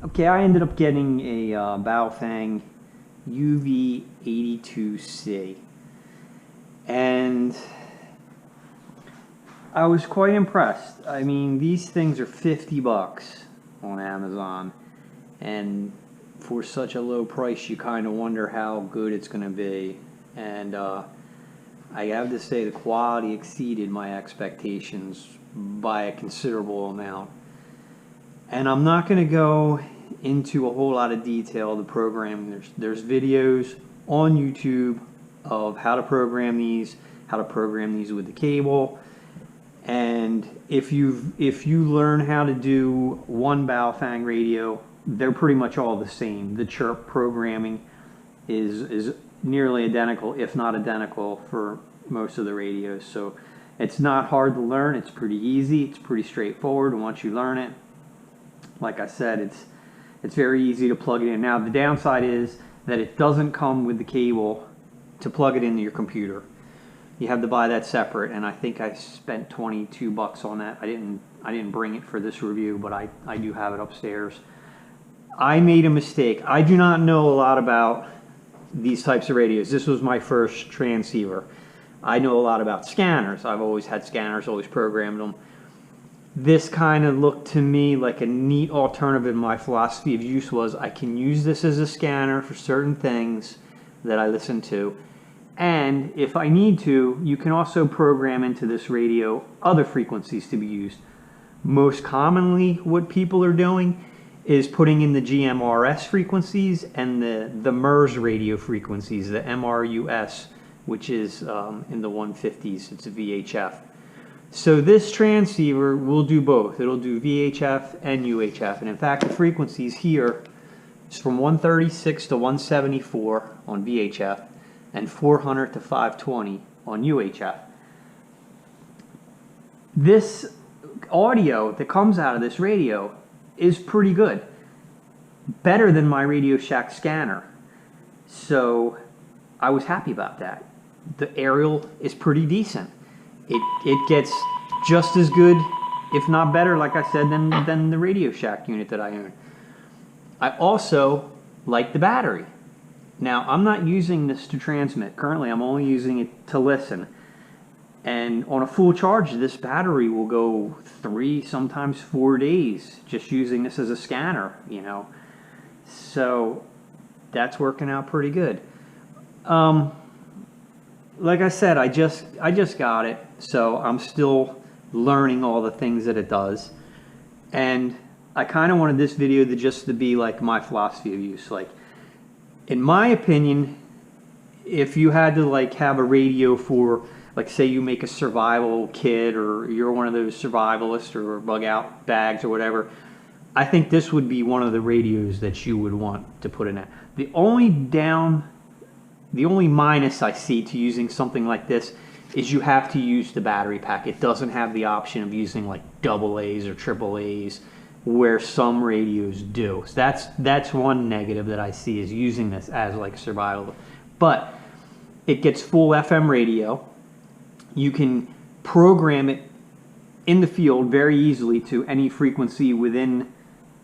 Okay, I ended up getting a Baofeng UV-82C, and I was quite impressed. I mean, these things are 50 bucks on Amazon, and for such a low price, you kind of wonder how good it's going to be. And I have to say, the quality exceeded my expectations by a considerable amount. And I'm not going to go into a whole lot of detail of the programming. There's videos on YouTube of how to program these with the cable. And if you learn how to do one Baofeng radio, they're pretty much all the same. The chirp programming is nearly identical, if not identical, for most of the radios. So it's not hard to learn. It's pretty easy. It's pretty straightforward. And once you learn it, like I said, it's very easy to plug it in. Now, the downside is that it doesn't come with the cable to plug it into your computer. You have to buy that separate, and I think I spent 22 bucks on that. I didn't bring it for this review, but I do have it upstairs. I made a mistake. I do not know a lot about these types of radios. This was my first transceiver. I know a lot about scanners. I've always had scanners, always programmed them. This kind of looked to me like a neat alternative. My philosophy of use was I can use this as a scanner for certain things that I listen to. And if I need to, you can also program into this radio other frequencies to be used. Most commonly, what people are doing is putting in the GMRS frequencies and the MERS radio frequencies, the MRUS, which is in the 150s. It's a VHF. So this transceiver will do both. It'll do VHF and UHF. And in fact, the frequencies here is from 136 to 174 on VHF and 400 to 520 on UHF. This audio that comes out of this radio is pretty good. Better than my Radio Shack scanner. So I was happy about that. The aerial is pretty decent. It gets just as good, if not better, like I said, than the Radio Shack unit that I own. I also like the battery. Now, I'm not using this to transmit. Currently, I'm only using it to listen. And on a full charge, this battery will go 3, sometimes 4 days just using this as a scanner, you know. So that's working out pretty good. Like I said, I just got it, so I'm still learning all the things that it does. And I kind of wanted this video to be like my philosophy of use. Like, in my opinion, if you had to like have a radio for, like, say you make a survival kit, or you're one of those survivalists or bug out bags or whatever, I think this would be one of the radios that you would want to put in that. The only minus I see to using something like this is you have to use the battery pack. It doesn't have the option of using like AA's or AAA's, where some radios do. So that's one negative that I see, is using this as like survival. But it gets full FM radio. You can program it in the field very easily to any frequency within,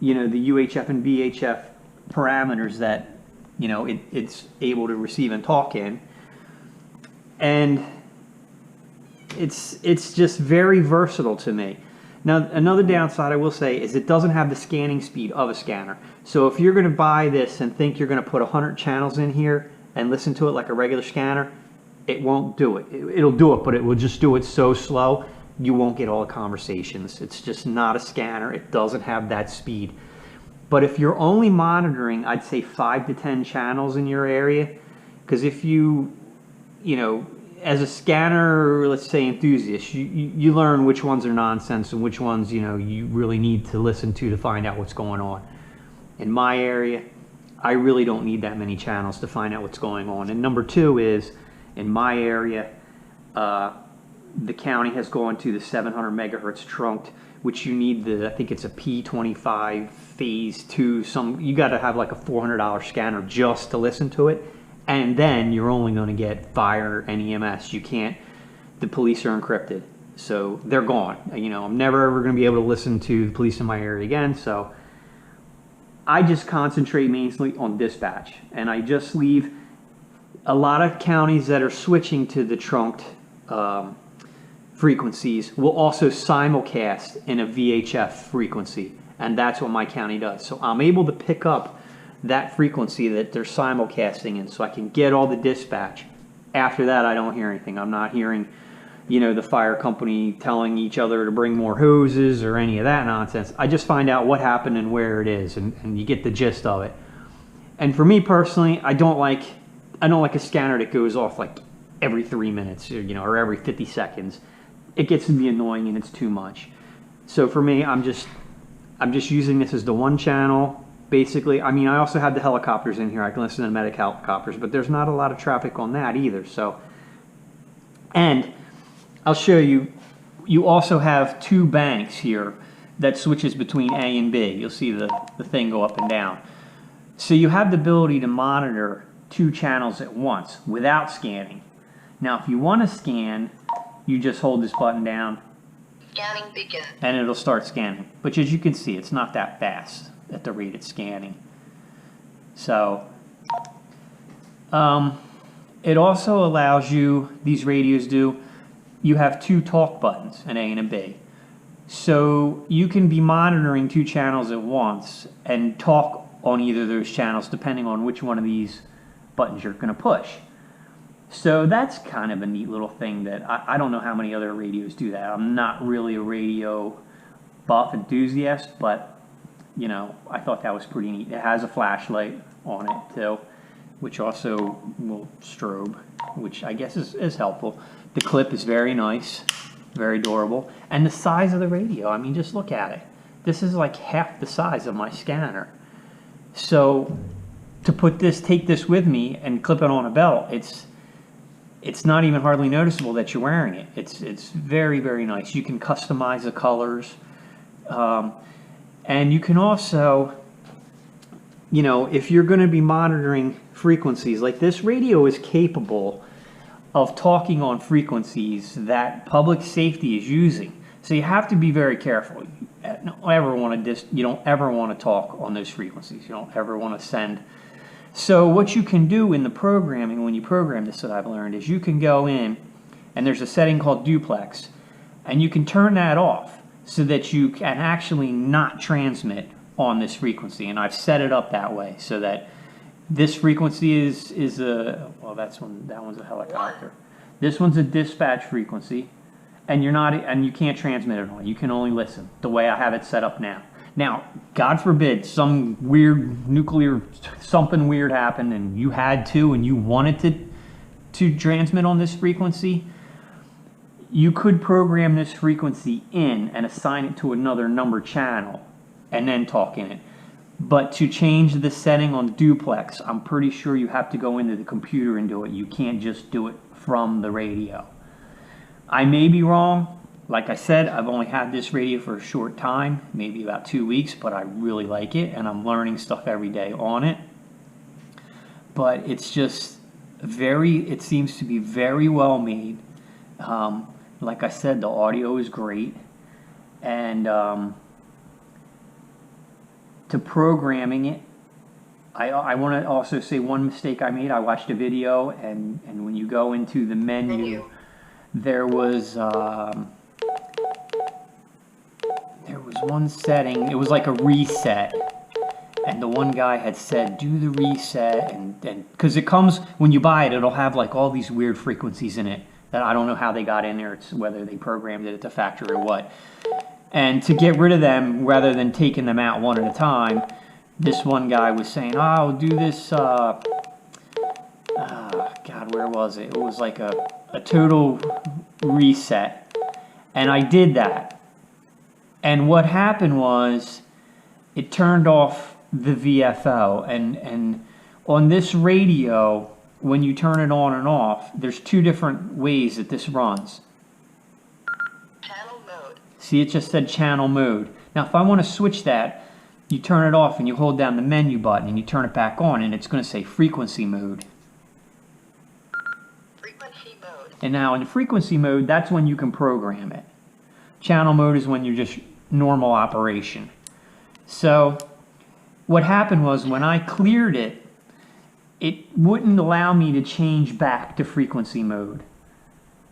you know, the UHF and VHF parameters that, you know, it's able to receive and talk in. And it's just very versatile to me. Now, another downside I will say is it doesn't have the scanning speed of a scanner. So if you're going to buy this and think you're going to put 100 channels in here and listen to it like a regular scanner, it won't do it. It'll do it, but it will just do it so slow, you won't get all the conversations. It's just not a scanner. It doesn't have that speed. But if you're only monitoring, I'd say 5 to 10 channels in your area, because if you know, as a scanner, let's say enthusiast, you learn which ones are nonsense and which ones, you know, you really need to listen to find out what's going on. In my area, I really don't need that many channels to find out what's going on. And number two is, in my area, the county has gone to the 700 megahertz trunked, which you need I think it's a P25 phase 2, you got to have like a $400 scanner just to listen to it. And then you're only going to get fire and EMS. You can't, the police are encrypted. So they're gone. You know, I'm never ever going to be able to listen to the police in my area again. So I just concentrate mainly on dispatch, and I just leave a lot of counties that are switching to the trunked frequencies will also simulcast in a VHF frequency, and that's what my county does. So I'm able to pick up that frequency that they're simulcasting in, so I can get all the dispatch. After that, I don't hear anything. I'm not hearing, you know, the fire company telling each other to bring more hoses or any of that nonsense. I just find out what happened and where it is, and you get the gist of it. And for me personally, I don't like a scanner that goes off like every 3 minutes, or, you know, or every 50 seconds. It gets to be annoying and it's too much. So for me, I'm just using this as the one channel. Basically, I mean, I also have the helicopters in here. I can listen to medic helicopters, but there's not a lot of traffic on that either. So, and I'll show you, you also have two banks here that switches between A and B. You'll see the thing go up and down. So you have the ability to monitor two channels at once without scanning. Now, if you want to scan, you just hold this button down. Scanning begin. And it'll start scanning. But as you can see, it's not that fast at the rate it's scanning. So, it also allows you, these radios do, you have two talk buttons, an A and a B. So you can be monitoring two channels at once and talk on either of those channels depending on which one of these buttons you're going to push. So that's kind of a neat little thing that I don't know how many other radios do that. I'm not really a radio buff enthusiast, but you know, I thought that was pretty neat. It has a flashlight on it too, which also will strobe, which I guess is helpful. The clip is very nice, very durable. And the size of the radio, I mean, just look at it. This is like half the size of my scanner. So to take this with me and clip it on a belt, it's not even hardly noticeable that you're wearing it. It's very, very nice. You can customize the colors. And you can also, you know, if you're going to be monitoring frequencies, like this radio is capable of talking on frequencies that public safety is using. So you have to be very careful. You don't ever want to talk on those frequencies. You don't ever want to send. So what you can do in the programming, when you program this, that I've learned, is you can go in, and there's a setting called duplex, and you can turn that off so that you can actually not transmit on this frequency. And I've set it up that way so that this frequency is a, well, that one's a helicopter. This one's a dispatch frequency, and you can't transmit it on. You can only listen the way I have it set up now. Now, God forbid some weird nuclear something weird happened and you had to and you wanted to transmit on this frequency, you could program this frequency in and assign it to another number channel and then talk in it. But to change the setting on duplex, I'm pretty sure you have to go into the computer and do it. You can't just do it from the radio. I may be wrong. Like I said, I've only had this radio for a short time, maybe about 2 weeks, but I really like it and I'm learning stuff every day on it. But it's just it seems to be very well made. Like I said, the audio is great. And to programming it, I want to also say one mistake I made. I watched a video, and when you go into the menu, there was one setting. It was like a reset, and the one guy had said do the reset, and because it comes when you buy it, it'll have like all these weird frequencies in it that I don't know how they got in there. It's whether they programmed it at the factory or what. And to get rid of them, rather than taking them out one at a time, this one guy was saying, oh, I'll do this, God, where was it? It was like a total reset. And I did that. And what happened was, it turned off the VFO. And on this radio, when you turn it on and off, there's two different ways that this runs. Channel mode. See, it just said channel mode. Now, if I want to switch that, you turn it off and you hold down the menu button and you turn it back on, and it's going to say frequency mode. Frequency mode. And now in frequency mode, that's when you can program it. Channel mode is when you're just normal operation. So what happened was when I cleared it, it wouldn't allow me to change back to frequency mode.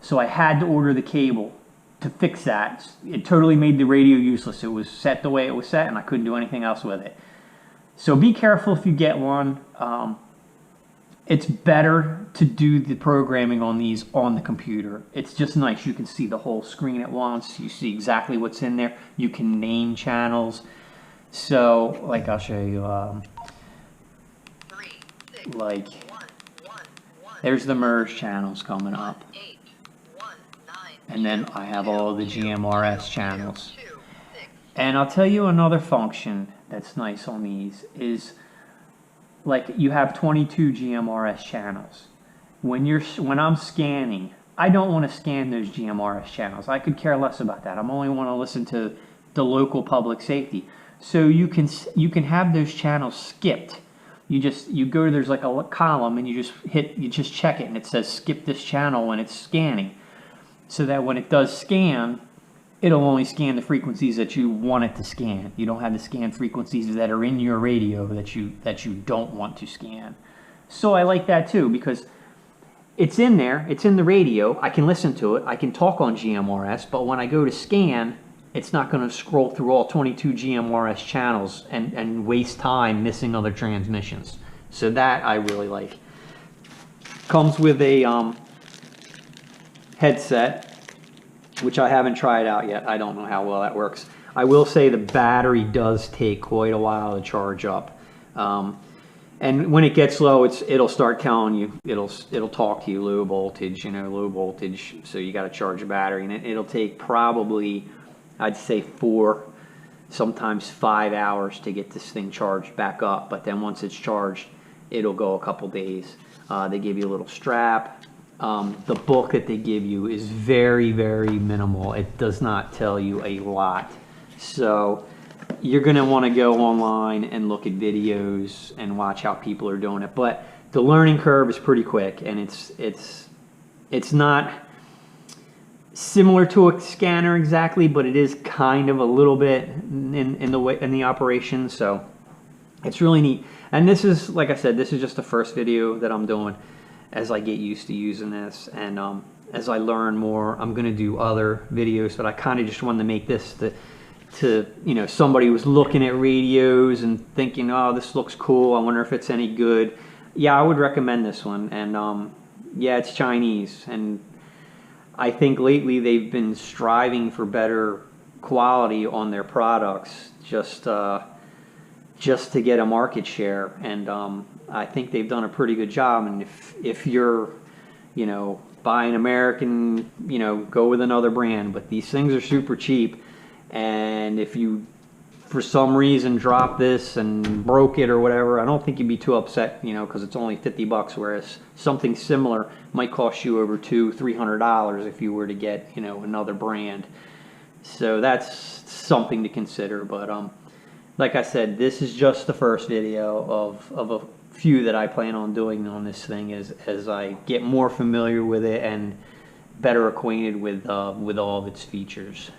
So I had to order the cable to fix that. It totally made the radio useless. It was set the way it was set and I couldn't do anything else with it. So be careful if you get one. It's better to do the programming on these on the computer. It's just nice. You can see the whole screen at once. You see exactly what's in there. You can name channels. So, like I'll show you, like, there's the merge channels coming up. And then I have all the GMRS channels. And I'll tell you another function that's nice on these is, like, you have 22 GMRS channels. When I'm scanning, I don't want to scan those GMRS channels. I could care less about that. I only want to listen to the local public safety. So you can have those channels skipped. You go to, there's like a column and you just check it and it says skip this channel when it's scanning. So that when it does scan, it'll only scan the frequencies that you want it to scan. You don't have to scan frequencies that are in your radio that you don't want to scan. So I like that too, because it's in there, it's in the radio, I can listen to it, I can talk on GMRS, but when I go to scan, it's not going to scroll through all 22 GMRS channels and waste time missing other transmissions. So that I really like. Comes with a headset, which I haven't tried out yet. I don't know how well that works. I will say the battery does take quite a while to charge up. And when it gets low, it'll start telling you, it'll talk to you low voltage, low voltage. So you got to charge a battery, and it'll take probably, I'd say 4, sometimes 5 hours to get this thing charged back up. But then once it's charged, it'll go a couple days. They give you a little strap. The book that they give you is very, very minimal. It does not tell you a lot. So you're going to want to go online and look at videos and watch how people are doing it. But the learning curve is pretty quick, and it's not similar to a scanner exactly, but it is kind of a little bit in the operation. So it's really neat. And this is, like I said, this is just the first video that I'm doing. As I get used to using this, and as I learn more, I'm going to do other videos. But I kind of just wanted to make this to somebody who's looking at radios and thinking, oh, this looks cool, I wonder if it's any good. Yeah, I would recommend this one. And yeah, it's Chinese, and I think lately they've been striving for better quality on their products just to get a market share. And I think they've done a pretty good job. And if you're, buying American, go with another brand. But these things are super cheap. And if you, for some reason, drop this and broke it or whatever, I don't think you'd be too upset, because it's only $50. Whereas something similar might cost you over $200-300 if you were to get, another brand. So that's something to consider. But like I said, this is just the first video of a few that I plan on doing on this thing as I get more familiar with it and better acquainted with all of its features.